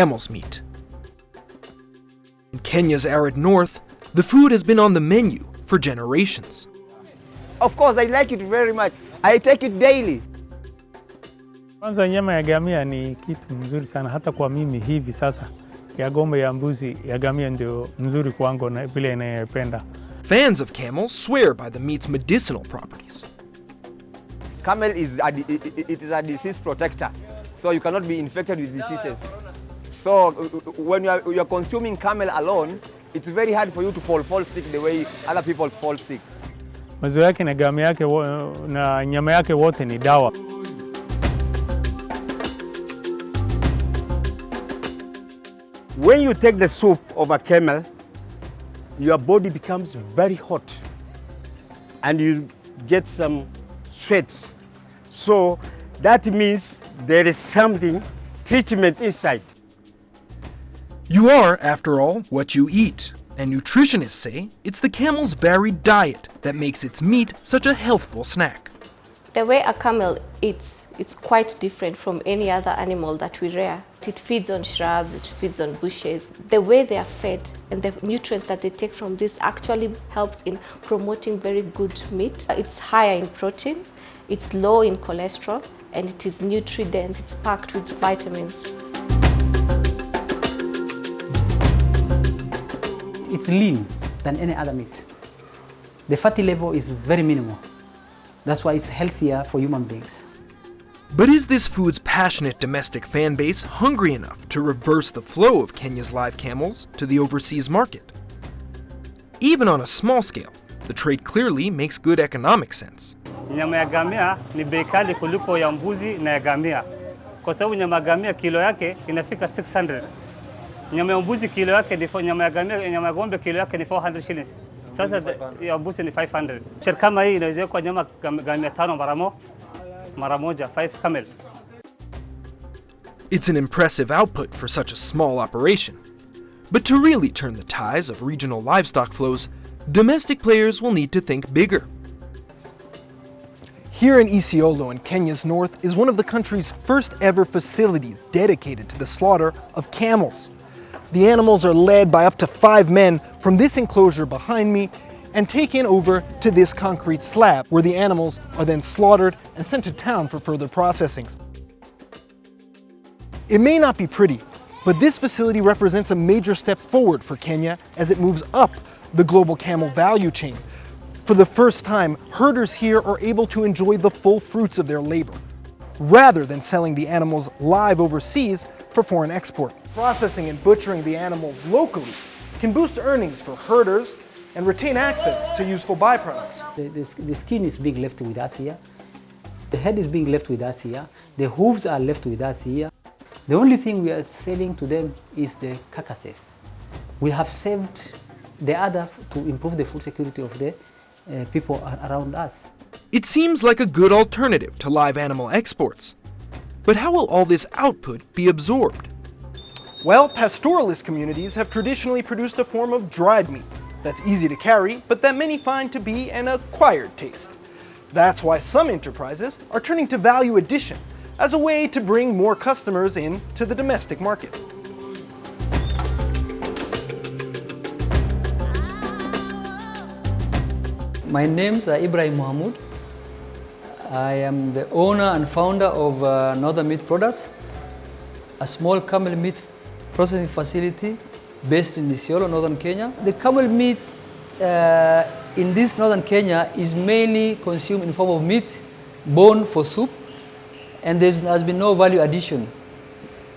camel's meat. In Kenya's arid north, the food has been on the menu for generations. Of course, I like it very much. I take it daily. Kwanza nyama ya gamia ni kitu mzuri sana hata kwa mimi hivi sasa. Ya gombe ya mbuzi ya gamia ndio mzuri kwangu na vile ninayopenda. Fans of camel swear by the meat's medicinal properties. Camel is a disease protector, so you cannot be infected with diseases. So when you are consuming camel alone, it's very hard for you to fall sick the way other people fall sick. Maziwa yake na gamia yake na nyama yake wote ni dawa. When you take the soup of a camel, your body becomes very hot and you get some sweats. So that means there is something, treatment inside. You are, after all, what you eat. And nutritionists say it's the camel's varied diet that makes its meat such a healthful snack. The way a camel eats, it's quite different from any other animal that we rear. It feeds on shrubs, it feeds on bushes. The way they are fed and the nutrients that they take from this actually helps in promoting very good meat. It's higher in protein, it's low in cholesterol, and it is nutri-dense, it's packed with vitamins. It's lean than any other meat. The fatty level is very minimal. That's why it's healthier for human beings. But is this food's passionate domestic fan base hungry enough to reverse the flow of Kenya's live camels to the overseas market? Even on a small scale, the trade clearly makes good economic sense. Nyama ya gamia ni bei kali kuliko ya mbuzi na ya gamia. Kwa sababu nyama ya gamia kilo yake inafika 600. Nyama ya mbuzi kilo yake ni nyama ya gamia, nyama ya ng'ombe kilo yake ni 400 shillings. Sasa ya mbuzi ni 500. Share kama hii inaweza kwa nyama gamia 5 mara moja 5 camel. It's an impressive output for such a small operation. But to really turn the tides of regional livestock flows, domestic players will need to think bigger. Here in Isiolo in Kenya's north is one of the country's first ever facilities dedicated to the slaughter of camels. The animals are led by up to 5 men from this enclosure behind me and taken over to this concrete slab where the animals are then slaughtered and sent to town for further processing. It may not be pretty, but this facility represents a major step forward for Kenya as it moves up the global camel value chain. For the first time, herders here are able to enjoy the full fruits of their labor, rather than selling the animals live overseas for foreign export. Processing and butchering the animals locally can boost earnings for herders and retain access to useful byproducts. The skin is being left with us here. The head is being left with us here. The hooves are left with us here. The only thing we are selling to them is the carcasses. We have saved the other to improve the food security of the people around us. It seems like a good alternative to live animal exports. But how will all this output be absorbed? Well, pastoralist communities have traditionally produced a form of dried meat that's easy to carry, but that many find to be an acquired taste. That's why some enterprises are turning to value addition as a way to bring more customers in to the domestic market. My name's Ibrahim Mohamud. I am the owner and founder of Northern Meat Products, a small camel meat processing facility based in Isiolo, Northern Kenya. The camel meat in this Northern Kenya is mainly consumed in form of meat, bone for soup, and there has been no value addition.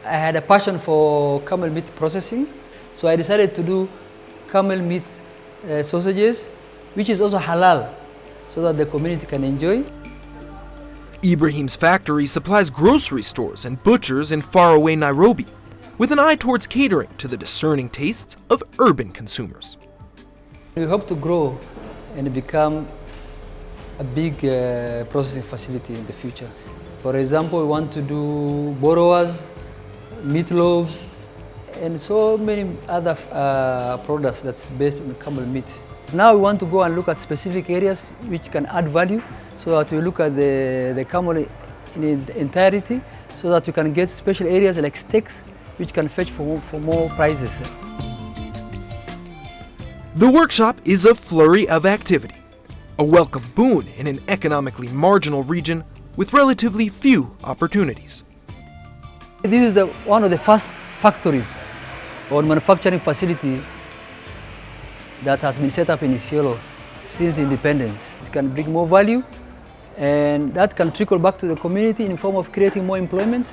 I had a passion for camel meat processing, so I decided to do camel meat sausages, which is also halal, so that the community can enjoy. Ibrahim's factory supplies grocery stores and butchers in faraway Nairobi, with an eye towards catering to the discerning tastes of urban consumers. We hope to grow and become a big processing facility in the future. For example, we want to do borrowas, meatloaves, and so many other products that's based on camel meat. Now we want to go and look at specific areas which can add value, so that we look at the camel in its entirety, so that we can get special areas like steaks which can fetch for more prices. The workshop is a flurry of activity, a welcome boon in an economically marginal region with relatively few opportunities. This is one of the first factories or manufacturing facility that has been set up in Isiolo since independence. It can bring more value, and that can trickle back to the community in the form of creating more employment.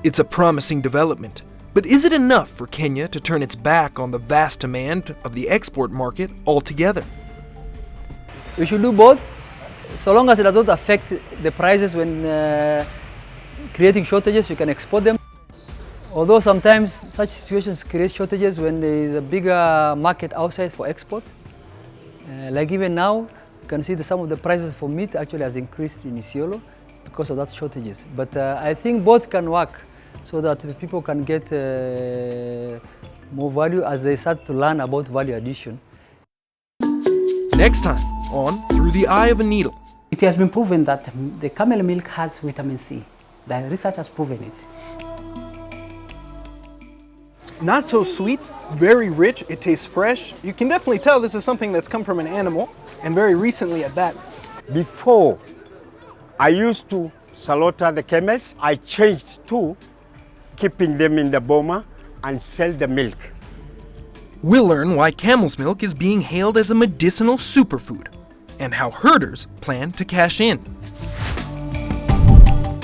It's a promising development, but is it enough for Kenya to turn its back on the vast demand of the export market altogether? We should do both, so long as it does not affect the prices. When creating shortages, we can export them. Although sometimes such situations create shortages when there is a bigger market outside for export. Like even now, you can see some of the prices for meat actually has increased in Isiolo because of that shortages. But I think both can work so that the people can get more value as they start to learn about value addition. Next time on Through the Eye of a Needle. It has been proven that the camel milk has vitamin C. The research has proven it. Not so sweet, very rich, it tastes fresh. You can definitely tell this is something that's come from an animal, and very recently at that. Before, I used to slaughter the camels. I changed to keeping them in the boma and sell the milk. We'll learn why camel's milk is being hailed as a medicinal superfood, and how herders plan to cash in.